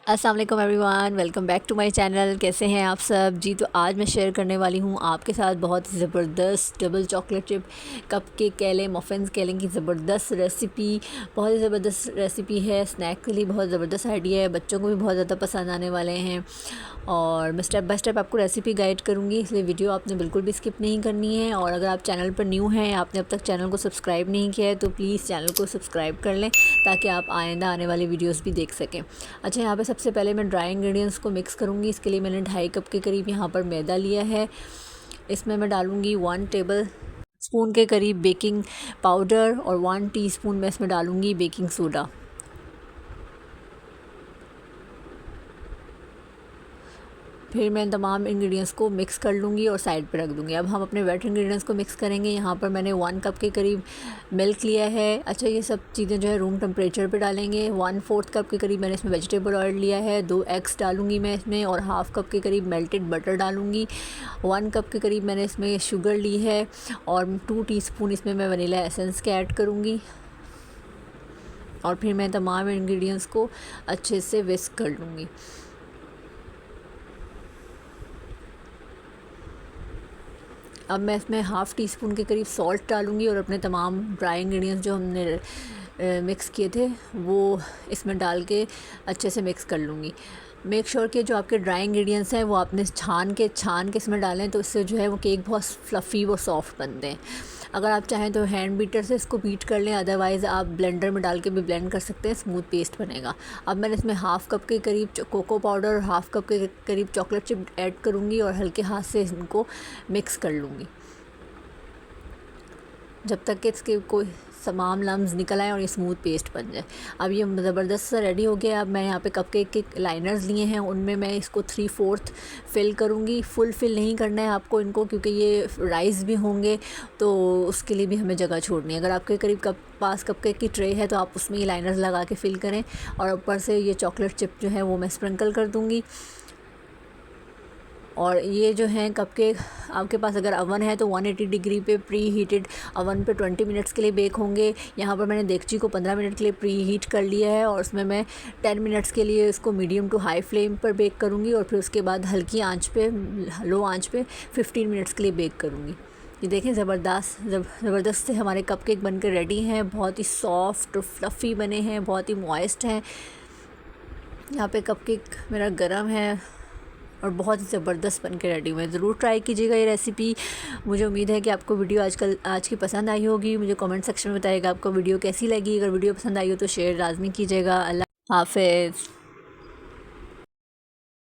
अस्सलाम वालेकुम everyone, welcome back to my channel. कैसे हैं आप सब जी। तो आज मैं शेयर करने वाली हूँ आपके साथ बहुत ही ज़बरदस्त double chocolate chip cup cake कह लें, मफ़िन्स कह लें की ज़बरदस्त रेसिपी। बहुत ही ज़बरदस्त रेसिपी है, स्नैक के लिए बहुत ज़बरदस्त आइडिया है, बच्चों को भी बहुत ज़्यादा पसंद आने वाले हैं। और मैं स्टेप बाय स्टेप आपको रेसिपी गाइड करूँगी, इसलिए वीडियो आपने बिल्कुल भी स्किप नहीं करनी है। और अगर आप चैनल पर न्यू हैं, आपने अब तक चैनल को सब्सक्राइब नहीं किया है, तो प्लीज़ चैनल को सब्सक्राइब कर लें ताकि आप आइंदा आने वाली वीडियोस भी देख सकें। अच्छा, यहाँ पे सबसे पहले मैं ड्राई इंग्रेडिएंट्स को मिक्स करूँगी। इसके लिए मैंने 2.5 कप के करीब यहाँ पर मैदा लिया है। इसमें मैं डालूँगी 1 टेबल स्पून के करीब बेकिंग पाउडर और 1 टीस्पून मैं इसमें डालूँगी बेकिंग सोडा। फिर मैं तमाम इंग्रेडिएंट्स को मिक्स कर लूँगी और साइड पे रख दूँगी। अब हम अपने वेट इंग्रेडिएंट्स को मिक्स करेंगे। यहाँ पर मैंने 1 कप के करीब मिल्क लिया है। अच्छा, ये सब चीज़ें जो है रूम टेम्परेचर पे डालेंगे। 1/4 कप के करीब मैंने इसमें वेजिटेबल ऑयल लिया है। 2 एग्स डालूँगी मैं इसमें और हाफ़ कप के करीब मेल्टेड बटर डालूँगी। 1 कप के करीब मैंने इसमें शुगर ली है और 2 टीस्पून इसमें मैं वनीला एसेंस के ऐड करूँगी। और फिर मैं तमाम इंग्रेडिएंट्स को अच्छे से विस्क कर लूँगी। अब मैं इसमें हाफ़ टी स्पून के करीब सॉल्ट डालूँगी और अपने तमाम ड्राई इंग्रेडिएंट्स जो हमने मिक्स किए थे वो इसमें डाल के अच्छे से मिक्स कर लूँगी। मेक श्योर कि जो आपके ड्राई इंग्रेडिएंट्स हैं वो आपने छान के इसमें डालें, तो इससे जो है वो केक बहुत फ्लफ़ी व सॉफ्ट बनते हैं। अगर आप चाहें तो हैंड बीटर से इसको बीट कर लें, अदरवाइज़ आप ब्लेंडर में डाल के भी ब्लेंड कर सकते हैं, स्मूथ पेस्ट बनेगा। अब मैंने इसमें हाफ़ कप के करीब कोको पाउडर और हाफ़ कप के करीब चॉकलेट चिप ऐड करूँगी और हल्के हाथ से इनको मिक्स कर लूँगी जब तक कि इसके कोई तमाम लम्स निकल आए और ये स्मूथ पेस्ट बन जाए। अब ये ज़बरदस्त सा रेडी हो गया। अब मैं यहाँ पे कपकेक के लाइनर्स लिए हैं, उनमें मैं इसको 3/4 फिल करूँगी। फुल फिल नहीं करना है आपको इनको, क्योंकि ये राइस भी होंगे तो उसके लिए भी हमें जगह छोड़नी है। अगर आपके करीब पास कपकेक की ट्रे है तो आप उसमें ये लाइनर्स लगा के फिल करें और ऊपर से ये चॉकलेट चिप जो है वो मैं स्प्रिंकल कर दूँगी। और ये जो हैं कपकेक, आपके पास अगर अवन है तो 180 डिग्री पे प्री हीटेड अवन पे 20 मिनट्स के लिए बेक होंगे। यहाँ पर मैंने देगची को 15 मिनट के लिए प्री हीट कर लिया है और उसमें मैं 10 मिनट्स के लिए इसको मीडियम टू हाई फ्लेम पर बेक करूँगी और फिर उसके बाद हल्की आंच पे, लो आंच पे 15 मिनट्स के लिए बेक करूँगी। ये देखें, ज़बरदस्त से हमारे कपकेक बनकर रेडी हैं। बहुत ही सॉफ्ट और फ्लफ़ी बने हैं, बहुत ही मॉइस्ट हैं। यहाँ पे कपकेक मेरा गरम है और बहुत ही ज़बरदस्त बन के रेडी हुए हैं। ज़रूर ट्राई कीजिएगा ये रेसिपी। मुझे उम्मीद है कि आपको वीडियो आज की पसंद आई होगी। मुझे कमेंट सेक्शन में बताइएगा आपको वीडियो कैसी लगी। अगर वीडियो पसंद आई हो तो शेयर लाजमी कीजिएगा। अल्लाह हाफ़िज़।